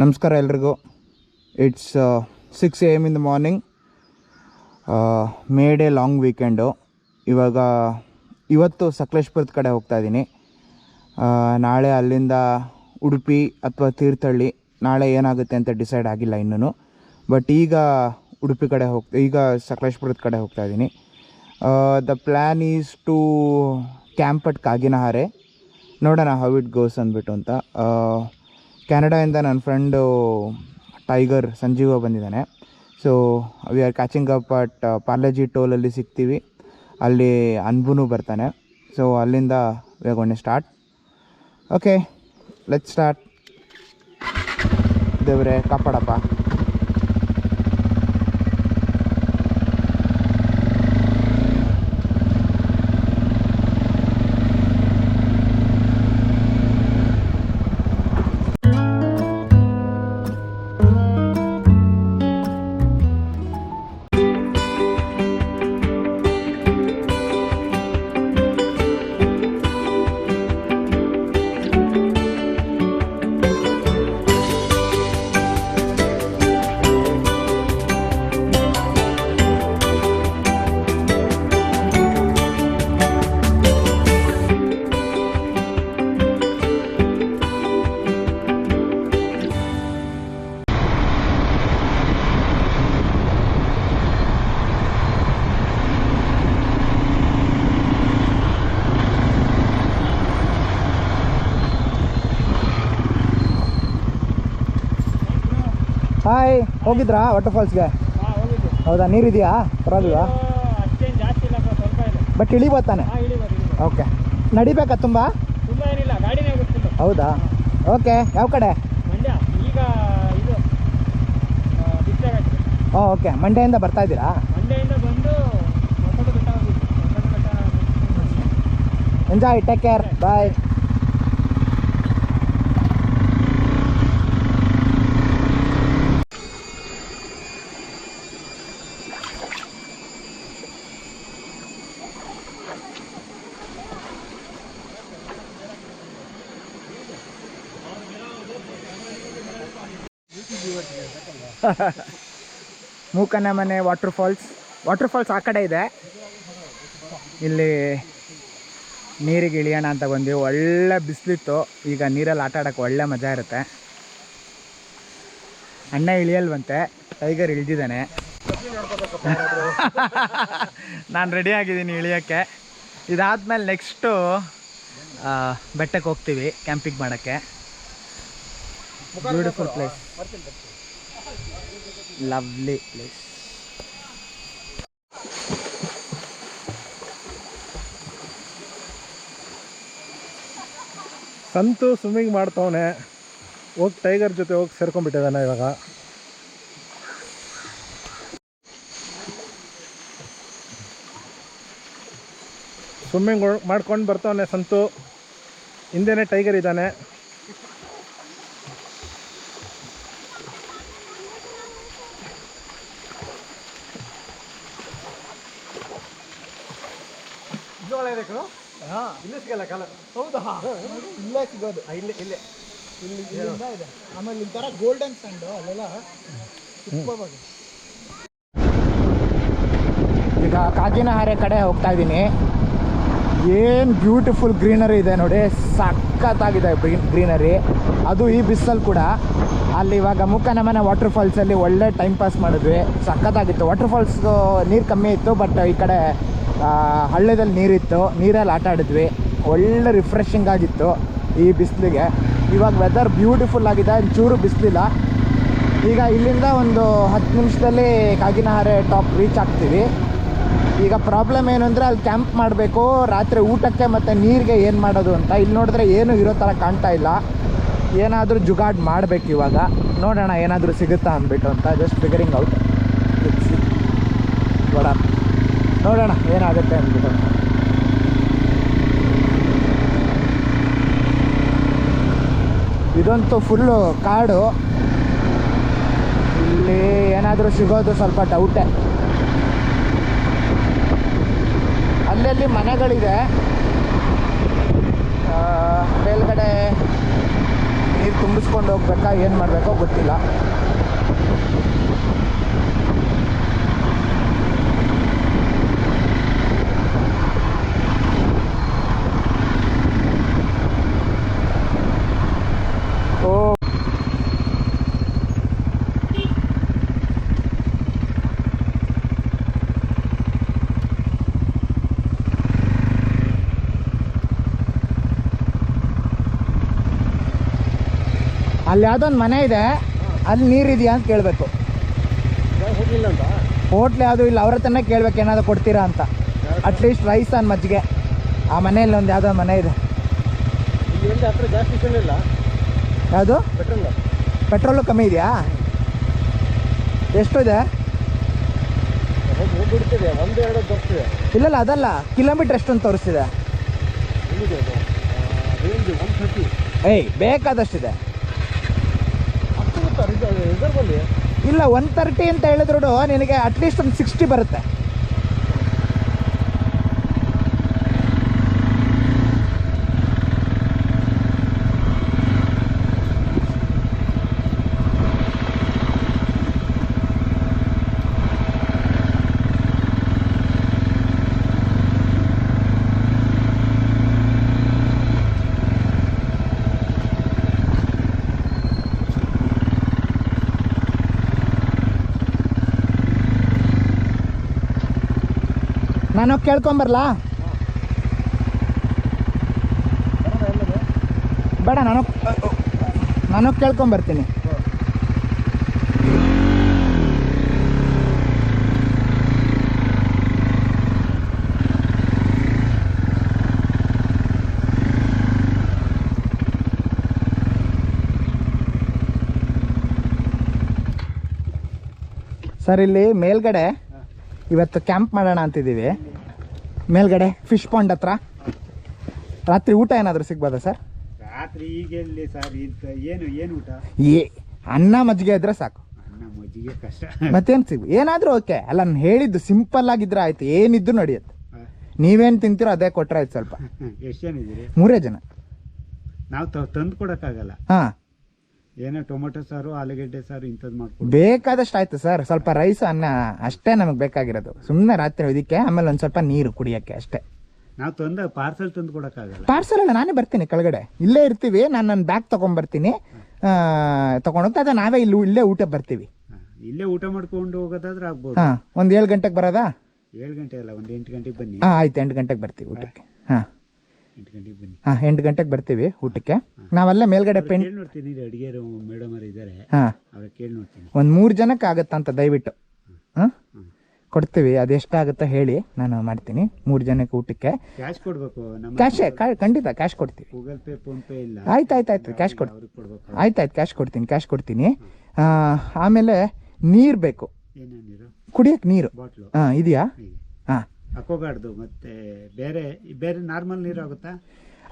ನಮಸ್ಕಾರ ಎಲ್ರಿಗೂ. It's 6 AM in the morning. May day long weekend. ಇವತ್ತು ಸಕಲೇಶ್ಪುರದ ಕಡೆ ಹೋಗ್ತಾಯಿದ್ದೀನಿ. ನಾಳೆ ಅಲ್ಲಿಂದ ಉಡುಪಿ ಅಥವಾ ತೀರ್ಥಹಳ್ಳಿ, ನಾಳೆ ಏನಾಗುತ್ತೆ ಅಂತ ಡಿಸೈಡ್ ಆಗಿಲ್ಲ ಇನ್ನೂ. ಬಟ್ ಈಗ ಉಡುಪಿ ಕಡೆ ಈಗ ಸಕಲೇಶ್ಪುರದ ಕಡೆ ಹೋಗ್ತಾಯಿದ್ದೀನಿ. The plan is to camp at Kaginahare. ನೋಡೋಣ ಹೌ ಇಟ್ ಗೋಸ್ ಅಂದ್ಬಿಟ್ಟು ಅಂತ. ಕೆನಡಾಯಿಂದ ನನ್ನ ಫ್ರೆಂಡು ಟೈಗರ್ ಸಂಜೀವ ಬಂದಿದ್ದಾನೆ. So we are catching up at Parle G ಟೋಲಲ್ಲಿ ಸಿಗ್ತೀವಿ. ಅಲ್ಲಿ ಅನ್ಬುನೂ ಬರ್ತಾನೆ. ಸೊ ಅಲ್ಲಿಂದ we are going to start. Okay, let's start. ದೇವ್ರೆ ಕಾಪಾಡಪ್ಪ. ಹಾಯ್, ಹೋಗಿದ್ರಾ ವಾಟರ್ಫಾಲ್ಸ್ಗೆ? ಹೌದಾ, ನೀರಿದೆಯಾ? ಪರವಾಗಿಲ್ವಾ? ಬಟ್ ಇಳಿಬೋತಾನೆ? ಓಕೆ. ನಡಿಬೇಕಾ ತುಂಬ? ಹೌದಾ, ಓಕೆ. ಯಾವ ಕಡೆ? ಓಕೆ. ಮಂಡ್ಯದಿಂದ ಬರ್ತಾ ಇದ್ದೀರಾ? ಎಂಜಾಯ್, ಟೇಕ್ ಕೇರ್, ಬಾಯ್. ಮೂಕನಮನೆ ವಾಟರ್ಫಾಲ್ಸ್ ಆ ಕಡೆ ಇದೆ. ಇಲ್ಲಿ ನೀರಿಗೆ ಇಳಿಯೋಣ ಅಂತ ಬಂದ್ವಿ. ಒಳ್ಳೆ ಬಿಸಿಲಿತ್ತು. ಈಗ ನೀರಲ್ಲಿ ಆಟ ಆಡೋಕ್ಕೆ ಒಳ್ಳೆ ಮಜಾ ಇರುತ್ತೆ. ಅಣ್ಣ ಇಳಿಯಲ್ವಂತೆ, ಟೈಗರ್ ಇಳಿದಿದ್ದಾನೆ. ನಾನು ರೆಡಿ ಆಗಿದ್ದೀನಿ ಇಳಿಯೋಕ್ಕೆ. ಇದಾದ್ಮೇಲೆ ನೆಕ್ಸ್ಟು ಬೆಟ್ಟಕ್ಕೆ ಹೋಗ್ತೀವಿ ಕ್ಯಾಂಪಿಂಗ್ ಮಾಡೋಕ್ಕೆ. Beautiful place, lovely place. Santhu swimming ಮಾಡ್ತವನೆ. ಹೋಗಿ ಟೈಗರ್ ಜೊತೆ ಹೋಗಿ ಸೇರ್ಕೊಂಡ್ಬಿಟ್ಟಿದ್ದಾನೆ. ಇವಾಗ ಸ್ವಿಮ್ಮಿಂಗ್ ಮಾಡ್ಕೊಂಡು ಬರ್ತಾವನೆ ಸಂತು. ಹಿಂದೆನೇ ಟೈಗರ್ ಇದ್ದಾನೆ. ಇಲ್ಲೇ ಸಿಗಲ್ಲ ಕಾಲ. ಹೌದಾ? ಇಲ್ಲೇ ಸಿಗೋದು. ಇಲ್ಲೇ ಇದೆ. ಆಮೇಲೆ ಈ ಥರ ಗೋಲ್ಡನ್ ಸ್ಯಾಂಡು ಅಲ್ಲೆಲ್ಲ ಸೂಪರ್ವಾಗಿ. ಈಗ ಕಾಗಿನಹಾರೆ ಕಡೆ ಹೋಗ್ತಾ ಇದ್ದೀನಿ. ಏನು ಬ್ಯೂಟಿಫುಲ್ ಗ್ರೀನರಿ ಇದೆ ನೋಡಿ, ಸಖತ್ತಾಗಿದೆ ಗ್ರೀನರಿ. ಅದು ಈ ಬಿಸಿಲಲ್ಲಿ ಕೂಡ. ಅಲ್ಲಿ ಇವಾಗ ಮೂಕನಮನೆ ವಾಟರ್ಫಾಲ್ಸಲ್ಲಿ ಒಳ್ಳೆ ಟೈಮ್ ಪಾಸ್ ಮಾಡಿದ್ವಿ. ಸಖತ್ತಾಗಿತ್ತು. ವಾಟರ್ಫಾಲ್ಸ್ದು ನೀರು ಕಮ್ಮಿ ಇತ್ತು, ಬಟ್ ಈ ಕಡೆ ಹಳ್ಳದಲ್ಲಿ ನೀರಿತ್ತು. ನೀರಲ್ಲಿ ಆಟ ಆಡಿದ್ವಿ. ಒಳ್ಳೆ ರಿಫ್ರೆಶಿಂಗ್ ಆಗಿತ್ತು ಈ ಬಿಸಿಲಿಗೆ. ಇವಾಗ ವೆದರ್ ಬ್ಯೂಟಿಫುಲ್ ಆಗಿದೆ, ಒಂಚೂರು ಬಿಸಿಲಿಲ್ಲ. ಈಗ ಇಲ್ಲಿಂದ ಒಂದು 10 ನಿಮಿಷದಲ್ಲಿ ಕಾಗಿನಹಾರೆ ಟಾಪ್ ರೀಚ್ ಆಗ್ತೀವಿ. ಈಗ ಪ್ರಾಬ್ಲಮ್ ಏನು ಅಂದರೆ ಅಲ್ಲಿ ಕ್ಯಾಂಪ್ ಮಾಡಬೇಕು, ರಾತ್ರಿ ಊಟಕ್ಕೆ ಮತ್ತು ನೀರಿಗೆ ಏನು ಮಾಡೋದು ಅಂತ. ಇಲ್ಲಿ ನೋಡಿದ್ರೆ ಏನೂ ಇರೋ ಥರ ಕಾಣ್ತಾ ಇಲ್ಲ. ಏನಾದರೂ ಜುಗಾಡ್ ಮಾಡಬೇಕು ಇವಾಗ. ನೋಡೋಣ ಏನಾದರೂ ಸಿಗುತ್ತಾ ಅಂದ್ಬಿಟ್ಟು ಅಂತ. Just figuring out. ನೋಡೋಣ ಏನಾಗುತ್ತೆ ಅಂದ್ಬಿಟ್ಟು. ಇದಂತೂ ಫುಲ್ಲು ಕಾಡು. ಇಲ್ಲಿ ಏನಾದರೂ ಸಿಗೋದು ಸ್ವಲ್ಪ ಡೌಟೇ. ಅಲ್ಲಲ್ಲಿ ಮನೆಗಳಿದೆ. ಮೇಲ್ಗಡೆ ನೀರು ತುಂಬಿಸ್ಕೊಂಡು ಹೋಗ್ಬೇಕಾ ಏನು ಮಾಡಬೇಕೋ ಗೊತ್ತಿಲ್ಲ. ಓ ಅಲ್ಲಿ ಯಾವುದೊಂದು ಮನೆ ಇದೆ, ಅಲ್ಲಿ ನೀರಿದೆಯಾ ಅಂತ ಕೇಳಬೇಕು. ಹೋಟ್ಲ್ ಯಾವುದೂ ಇಲ್ಲ, ಅವ್ರ ಹತ್ರನೇ ಕೇಳ್ಬೇಕು ಏನಾದ್ರು ಕೊಡ್ತೀರಾ ಅಂತ. ಅಟ್ಲೀಸ್ಟ್ ರೈಸ್ ಆನ್ ಮಜ್ಜಿಗೆ. ಆ ಮನೆಯಲ್ಲಿ ಒಂದು ಯಾವುದೋ ಮನೆ ಇದೆ. ಯಾವುದು ಪೆಟ್ರೋಲು ಕಮ್ಮಿ ಇದೆಯಾ? ಎಷ್ಟು ಇದೆ? ಇಲ್ಲಲ್ಲ ಅದಲ್ಲ, ಕಿಲೋಮೀಟ್ರ್ ಎಷ್ಟು ಅಂತ ತೋರಿಸ್ತಿದೆ. ಏಯ್ ಬೇಕಾದಷ್ಟಿದೆ. ಇಲ್ಲ 130 ಅಂತ ಹೇಳಿದ್ರು ನಿನಗೆ ಅಟ್ಲೀಸ್ಟ್ ಒಂದು 60 ಬರುತ್ತೆ. ನಾನು ಕೇಳ್ಕೊಂಬರ್ಲಾ? ಬೇಡ, ನಾನು ಕೇಳ್ಕೊಂಬರ್ತೀನಿ. ಸರ್, ಇಲ್ಲಿ ಮೇಲ್ಗಡೆ ಇವತ್ತು ಕ್ಯಾಂಪ್ ಮಾಡೋಣ ಅಂತಿದ್ದೀವಿ. ಮೇಲ್ಗಡೆ ಫಿಶ್ ಪಾಂಡ್ ಹತ್ರ. ರಾತ್ರಿ ಊಟ ಏನಾದರೂ ಸಿಗ್ಬೋದಾ ಸರ್? ರಾತ್ರಿ ಈಗ ಎಲ್ಲಿ ಸರ್? ಏನು ಊಟ? ಅನ್ನ ಮಜ್ಜಿಗೆ ಇದ್ರೆ ಸಾಕು. ಅನ್ನ ಮಜ್ಜಿಗೆ ಕಷ್ಟ. ಮತ್ತೇನು ಏನಾದರೂ ಓಕೆ ಅಲ್ಲ. ನಾನು ಹೇಳಿದ್ದು ಸಿಂಪಲ್ ಆಗಿದ್ರೆ ಆಯ್ತು, ಏನಿದ್ದು ನಡೆಯುತ್ತೆ. ನೀವೇನು ತಿಂತೀರೋ ಅದೇ ಕೊಟ್ರೆ ಆಯ್ತು. ಸ್ವಲ್ಪ ಎಷ್ಟು ಜನ ಇದ್ದೀರಿ? 3 ಜನ. ನಾವು ತಂದು ಕೊಡೋಕ್ಕಾಗಲ್ಲ. ಹಾಂ, ಏನೋ ಟೊಮೊಟೊ ಸಾರು, ಆಲೂಗಡ್ಡೆ ಸಾರು ಇಂಥದ್ದು ಮಾಡ್ಕೊಡು. ಬೇಕಾದಷ್ಟು ಆಯ್ತು ಸರ್. ಸ್ವಲ್ಪ ರೈಸ್ ಅನ್ನ ಅಷ್ಟೇ ನಮಗೆ ಬೇಕಾಗಿರೋದು. ಸುಮ್ಮನೆ ರಾತ್ರಿ ಇದಕ್ಕೆ, ಆಮೇಲೆ ಒಂದು ಸ್ವಲ್ಪ ನೀರು ಕುಡಿಯೋಕ್ಕೆ ಅಷ್ಟೇ. ನಾವು ಪಾರ್ಸಲ್ ತಂದು ಕೊಡೋಕ್ಕಾಗಲ್ಲ. ಪಾರ್ಸಲ್ ಅಲ್ಲ, ನಾನೇ ಬರ್ತೀನಿ ಕೆಳಗಡೆ. ಇಲ್ಲೇ ಇರ್ತೀವಿ. ನಾನು ನನ್ನ ಬ್ಯಾಗ್ ತೊಗೊಂಬರ್ತೀನಿ, ತೊಗೊಂಡೋಗ್ತಾ ಅದ ನಾವೇ ಇಲ್ಲೇ ಊಟ ಬರ್ತೀವಿ. ಇಲ್ಲೇ ಊಟ ಮಾಡ್ಕೊಂಡು ಹೋಗೋದಾದ್ರೆ ಆಗ್ಬೋದು. ಹಾಂ, ಒಂದು 7 ಗಂಟೆಗೆ ಬರೋದಾ? 7 ಗಂಟೆ ಅಲ್ಲ, ಒಂದು 8 ಗಂಟೆಗೆ ಬನ್ನಿ. ಹಾಂ ಆಯ್ತು, 8 ಗಂಟೆಗೆ ಬರ್ತೀವಿ ಊಟಕ್ಕೆ. ಹಾಂ 8 ಗಂಟೆಗೆ ಬನ್ನಿ. ಹಾಂ 8 ಗಂಟೆಗೆ ಬರ್ತೀವಿ ಊಟಕ್ಕೆ. ನಾವಲ್ಲೇ ಮೇಲ್ಗಡೆ ಕೇಳಿ ನೋಡ್ತೀನಿ, ಅಡುಗೆ ಮೇಡಮ್ ಅವರು ಇದ್ದಾರೆ. ಹಾಂ, ಅವ್ರ ಕೇಳಿ ನೋಡ್ತೀನಿ. ಒಂದು 3 ಜನಕ್ಕೆ ಆಗುತ್ತಂತ ದಯವಿಟ್ಟು. ಹಾಂ, ಕೊಡ್ತೀವಿ. ಅದೆಷ್ಟಾಗುತ್ತೋ ಹೇಳಿ, ನಾನು ಮಾಡ್ತೀನಿ. 3 ಜನಕ್ಕೆ ಊಟಕ್ಕೆ ಕ್ಯಾಶ್ ಕೊಡ್ಬೇಕು. ಕ್ಯಾಶೇ ಖಂಡಿತ ಕ್ಯಾಶ್ ಕೊಡ್ತೀವಿ. ಗೂಗಲ್ ಪೇ, ಫೋನ್ ಪೇ ಇಲ್ಲ. ಆಯ್ತು ಕ್ಯಾಶ್ ಕೊಡ್ತೀನಿ. ಆಯ್ತು ಕ್ಯಾಶ್ ಕೊಡ್ತೀನಿ. ಆಮೇಲೆ ನೀರು ಬೇಕು. ಏನೇ ನೀರು? ಕುಡಿಯಕ್ಕೆ ನೀರು. ಬಾಟ್ಲು ಇದೆಯಾ? ಹಾಂ, ಅಕ್ವಾಗಾರ್ಡ್ದು ಮತ್ತೆ ಬೇರೆ ನಾರ್ಮಲ್ ನೀರು ಆಗುತ್ತಾ?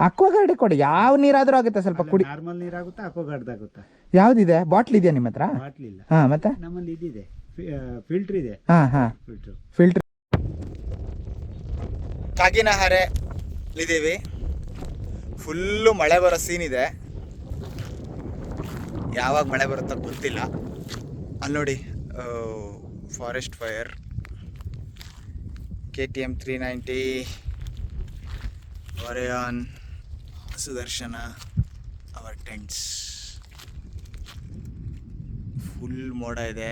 ಅಕ್ವಾಗಾರ್ಡ್ ಕೊಡಿ, ಯಾವ ನೀರಾದ್ರೂ ಆಗುತ್ತೆ. ಸ್ವಲ್ಪ ಕುಡಿ. ನಾರ್ಮಲ್ ನೀರು ಆಗುತ್ತಾ, ಅಕ್ವಾಗಾರ್ಡ್ ಆಗುತ್ತಾ? ಯಾವ್ದಿದೆ? ಬಾಟ್ಲ್ ಇದೆಯಾ ನಿಮ್ಮ ಹತ್ರ? ಬಾಟ್ಲ್ ಇಲ್ಲ. ಹಾಂ, ಮತ್ತೆ ನಮ್ಮಲ್ಲಿ ಇದಿದೆ, ಫಿಲ್ಟರ್ ಇದೆ. ಹಾಂ ಫಿಲ್ಟರ್. ಕಾಗಿನಹಾರೆ ಇದ್ದೀವಿ. ಫುಲ್ಲು ಮಳೆ ಬರೋ ಸೀನ್ ಇದೆ. ಯಾವಾಗ ಮಳೆ ಬರುತ್ತೋ ಗೊತ್ತಿಲ್ಲ. ಅಲ್ಲಿ ನೋಡಿ, forest fire, KTM 390, Orion, Sudarshana, our tents. Full ಮೋಡ ಇದೆ.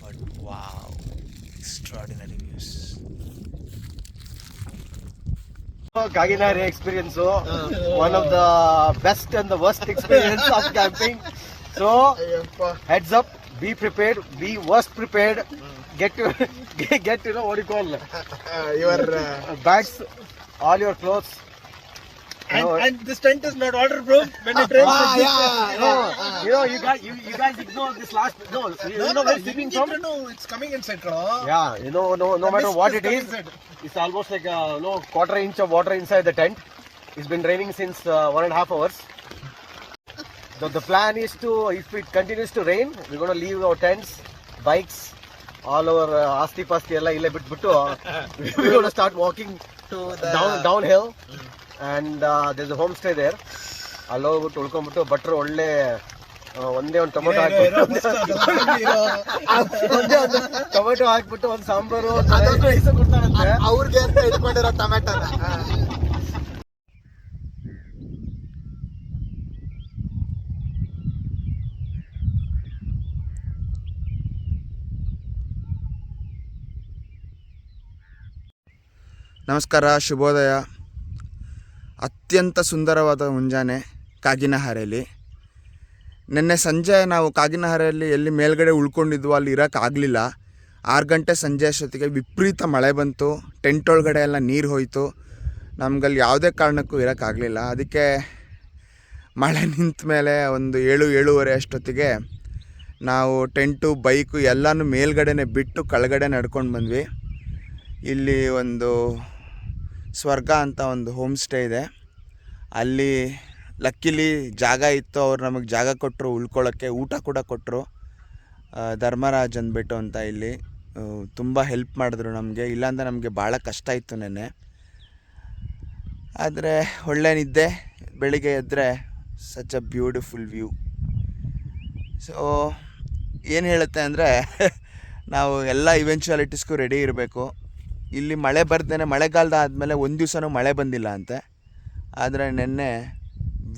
But wow, extraordinary views. Kaginahare experience, one of the best and the worst experience of camping. So heads up, be prepared, be worst prepared. Get to what do you call your bags, all your clothes. And this tent is not waterproof when it rains. You guys ignore this last. No, you know where it's sleeping from. No, it's coming inside. Yeah, no matter what it is, it's almost like quarter inch of water inside the tent. It's been raining since 1.5 hours. So the plan is to, if it continues to rain, we're going to leave our tents, bikes, all our asti pasti ella ille bittu we're going to start walking to the downhill. And there's a homestay there. ಅಲ್ಲೋಗ್ಬಿಟ್ಟು ಉಳ್ಕೊಂಡ್ಬಿಟ್ಟು ಭಟ್ರು ಒಳ್ಳೆ ಒಂದೇ ಒಂದು tomato ಹಾಕ್ಬಿಟ್ಟು tomato ಹಾಕ್ಬಿಟ್ಟು ಒಂದು sambar rice ಕೊಡ್ತಾರಂತೆ ಅವ್ರಿಗೆ ಅಂತ ಇಟ್ಕೊಂಡಿರೋ ಟೊಮೆಟೊನ. ನಮಸ್ಕಾರ, ಶುಭೋದಯ. ಅತ್ಯಂತ ಸುಂದರವಾದ ಮುಂಜಾನೆ ಕಾಗಿನಹಾರೆಯಲ್ಲಿ. ನಿನ್ನೆ ಸಂಜೆ ನಾವು ಕಾಗಿನಹಾರೆಯಲ್ಲಿ ಎಲ್ಲಿ ಮೇಲ್ಗಡೆ ಉಳ್ಕೊಂಡಿದ್ವು ಅಲ್ಲಿ ಇರೋಕ್ಕಾಗಲಿಲ್ಲ. 6 ಗಂಟೆ ಸಂಜೆ ಅಷ್ಟೊತ್ತಿಗೆ ವಿಪರೀತ ಮಳೆ ಬಂತು. ಟೆಂಟ್ ಒಳಗಡೆ ಎಲ್ಲ ನೀರು ಹೋಯಿತು. ನಮಗಲ್ಲಿ ಯಾವುದೇ ಕಾರಣಕ್ಕೂ ಇರೋಕ್ಕಾಗಲಿಲ್ಲ. ಅದಕ್ಕೆ ಮಳೆ ನಿಂತ ಮೇಲೆ ಒಂದು 7-7:30 ಅಷ್ಟೊತ್ತಿಗೆ ನಾವು ಟೆಂಟು ಬೈಕು ಎಲ್ಲನೂ ಮೇಲ್ಗಡೆನೆ ಬಿಟ್ಟು ಕೆಳಗಡೆ ನಡ್ಕೊಂಡು ಬಂದ್ವಿ. ಇಲ್ಲಿ ಒಂದು ಸ್ವರ್ಗ ಅಂತ ಒಂದು ಹೋಮ್ ಸ್ಟೇ ಇದೆ. ಅಲ್ಲಿ ಲಕ್ಕಿಲಿ ಜಾಗ ಇತ್ತು. ಅವ್ರು ನಮಗೆ ಜಾಗ ಕೊಟ್ಟರು ಉಳ್ಕೊಳ್ಳೋಕ್ಕೆ, ಊಟ ಕೂಡ ಕೊಟ್ಟರು. ಧರ್ಮರಾಜ್ ಅಂದ್ಬಿಟ್ಟು ಅಂತ ಇಲ್ಲಿ ತುಂಬ ಹೆಲ್ಪ್ ಮಾಡಿದ್ರು ನಮಗೆ. ಇಲ್ಲಾಂದರೆ ನಮಗೆ ಭಾಳ ಕಷ್ಟ ಇತ್ತು ನೆನ್ನೆ. ಆದರೆ ಒಳ್ಳೆ ನಿದ್ದೆ. ಬೆಳಿಗ್ಗೆ ಎದ್ದರೆ such a beautiful view. So ಏನು ಹೇಳುತ್ತೆ ಅಂದರೆ ನಾವು ಎಲ್ಲ ಇವೆಂಚುಯಾಲಿಟೀಸ್ಗೂ ರೆಡಿ ಇರಬೇಕು. ಇಲ್ಲಿ ಮಳೆ ಬರ್ದೇನೆ ಮಳೆಗಾಲದ ಆದಮೇಲೆ ಒಂದು ದಿವಸನೂ ಮಳೆ ಬಂದಿಲ್ಲ ಅಂತೆ. ಆದರೆ ನಿನ್ನೆ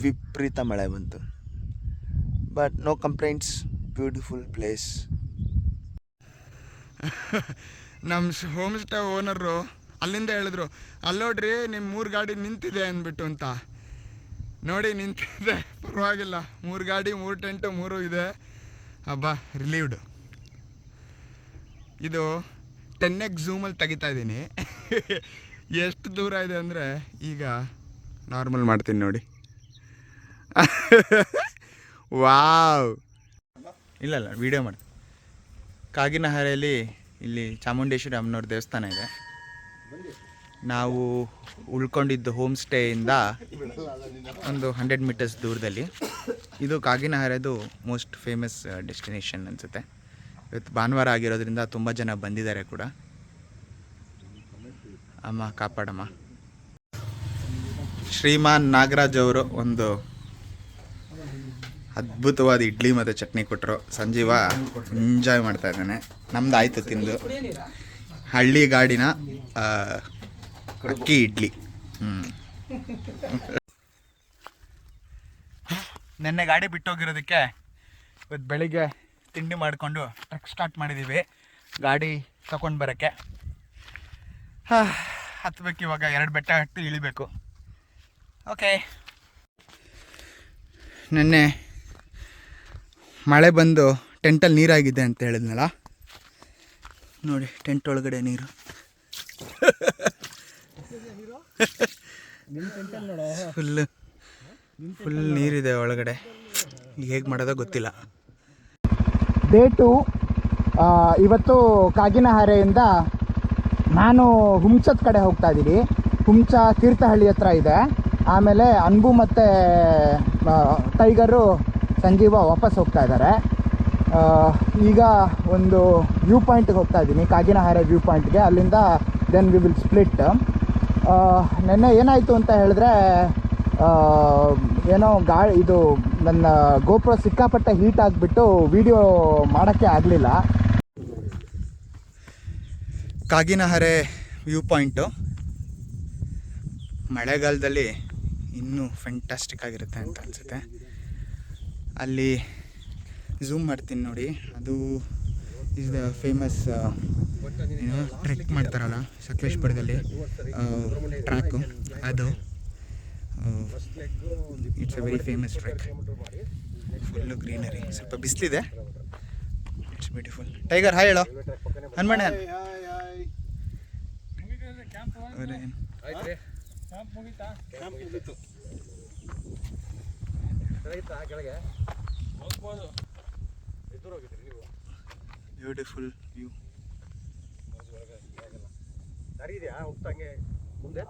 ವಿಪರೀತ ಮಳೆ ಬಂತು. But no complaints, beautiful place. ನಮ್ಮ ಹೋಮ್ ಸ್ಟೇ ಓನರು ಅಲ್ಲಿಂದ ಹೇಳಿದ್ರು, ಅಲ್ಲೋಡ್ರಿ ನಿಮ್ಮ 3 ಗಾಡಿ ನಿಂತಿದೆ ಅಂದ್ಬಿಟ್ಟು ಅಂತ. ನೋಡಿ ನಿಂತಿದೆ, ಪರವಾಗಿಲ್ಲ. 3 ಗಾಡಿ 3 ಟೆಂಟು 3 ಇದೆ. ಹಬ್ಬ ರಿಲೀವ್ಡ್. ಇದು 10x ಝೂಮಲ್ಲಿ ತೆಗಿತಾ ಇದ್ದೀನಿ. ಎಷ್ಟು ದೂರ ಇದೆ ಅಂದರೆ ಈಗ ನಾರ್ಮಲ್ ಮಾಡ್ತೀನಿ ನೋಡಿ. ವಾವ್, ಇಲ್ಲ ವೀಡಿಯೋ ಮಾಡ್ತೀನಿ. ಕಾಗಿನಹಾರೆಯಲ್ಲಿ ಇಲ್ಲಿ ಚಾಮುಂಡೇಶ್ವರಿ ಅಮ್ಮನವ್ರ ದೇವಸ್ಥಾನ ಇದೆ. ನಾವು ಉಳ್ಕೊಂಡಿದ್ದು ಹೋಮ್ ಸ್ಟೇಯಿಂದ ಒಂದು 100 ಮೀಟರ್ಸ್ ದೂರದಲ್ಲಿ. ಇದು ಕಾಗಿನಹಾರೆದು ಮೋಸ್ಟ್ ಫೇಮಸ್ ಡೆಸ್ಟಿನೇಷನ್ ಅನಿಸುತ್ತೆ. ಇವತ್ತು ಭಾನುವಾರ ಆಗಿರೋದ್ರಿಂದ ತುಂಬ ಜನ ಬಂದಿದ್ದಾರೆ ಕೂಡ. ಅಮ್ಮ ಕಾಪಾಡಮ್ಮ. ಶ್ರೀಮಾನ್ ನಾಗರಾಜ್ ಅವರು ಒಂದು ಅದ್ಭುತವಾದ ಇಡ್ಲಿ ಮತ್ತು ಚಟ್ನಿ ಕೊಟ್ಟರು. ಸಂಜೀವ ಎಂಜಾಯ್ ಮಾಡ್ತಾ ಇದ್ದಾನೆ. ನಮ್ದು ಆಯಿತು ತಿಂದು. ಹಳ್ಳಿ ಗಾಡಿನ ಅಕ್ಕಿ ಇಡ್ಲಿ. ನೆನ್ನೆ ಗಾಡಿ ಬಿಟ್ಟೋಗಿರೋದಕ್ಕೆ ಇವತ್ತು ಬೆಳಿಗ್ಗೆ ತಿಂಡಿ ಮಾಡಿಕೊಂಡು ಟ್ರಕ್ ಸ್ಟಾರ್ಟ್ ಮಾಡಿದ್ದೀವಿ ಗಾಡಿ ತಗೊಂಡು ಬರೋಕ್ಕೆ. ಹತ್ಬೇಕು ಇವಾಗ. 2 ಬೆಟ್ಟ ಹತ್ತಿ ಇಳಿಬೇಕು. ಓಕೆ. ನೆನ್ನೆ ಮಳೆ ಬಂದು ಟೆಂಟಲ್ಲಿ ನೀರಾಗಿದೆ ಅಂತ ಹೇಳಿದ್ನಲ್ಲ, ನೋಡಿ ಟೆಂಟ್ ಒಳಗಡೆ ನೀರು. ಫುಲ್ ನೀರಿದೆ ಒಳಗಡೆ. ಹೇಗೆ ಮಾಡೋದೋ ಗೊತ್ತಿಲ್ಲ. ಡೇ 2. ಇವತ್ತು ಕಾಗಿನಹಾರೆಯಿಂದ ನಾನು ಹುಮ್ಚದ ಕಡೆ ಹೋಗ್ತಾ ಇದ್ದೀನಿ. ಹುಮ್ಚ ತೀರ್ಥಹಳ್ಳಿ ಹತ್ರ ಇದೆ. ಆಮೇಲೆ ಅನ್ಬು ಮತ್ತು ಟೈಗರು ಸಂಜೀವ ವಾಪಸ್ ಹೋಗ್ತಾ ಇದ್ದಾರೆ. ಈಗ ಒಂದು ವ್ಯೂ ಪಾಯಿಂಟ್ಗೆ ಹೋಗ್ತಾ ಇದ್ದೀನಿ, ಕಾಗಿನಹಾರೆ ವ್ಯೂ ಪಾಯಿಂಟ್ಗೆ. ಅಲ್ಲಿಂದ ದೆನ್ ವಿ ವಿಲ್ ಸ್ಪ್ಲಿಟ್. ನೆನ್ನೆ ಏನಾಯಿತು ಅಂತ ಹೇಳಿದ್ರೆ, ಏನೋ ಇದು ನನ್ನ ಗೋಪ್ರೋ ಸಿಕ್ಕಾಪಟ್ಟೆ ಹೀಟ್ ಆಗಿಬಿಟ್ಟು ವಿಡಿಯೋ ಮಾಡೋಕ್ಕೆ ಆಗಲಿಲ್ಲ. ಕಾಗಿನಹಾರೆ ವ್ಯೂ ಪಾಯಿಂಟು ಮಳೆಗಾಲದಲ್ಲಿ ಇನ್ನೂ ಫ್ಯಾಂಟಾಸ್ಟಿಕ್ ಆಗಿರುತ್ತೆ ಅಂತ ಅನಿಸುತ್ತೆ. ಅಲ್ಲಿ ಝೂಮ್ ಮಾಡ್ತೀನಿ ನೋಡಿ. ಅದು ಇಸ್ ದ ಫೇಮಸ್ ಏನು ಟ್ರೆಕ್ ಮಾಡ್ತಾರಲ್ಲ ಸಕಲೇಶ್ಪುರದಲ್ಲಿ ಟ್ರ್ಯಾಕು. ಅದು it's a very famous trek. Full greenery. ಸ್ವಲ್ಪ ಬಿಸಿಲಿದೆ. It's beautiful. ಟೈಗರ್ ಹಾಯ್ ಹೇಳೋ. Hanumanna beautiful view. ಸರಿ ಇದೆಯಾ ಹೋಗ್ತಂಗೆ ಮುಂದೆ?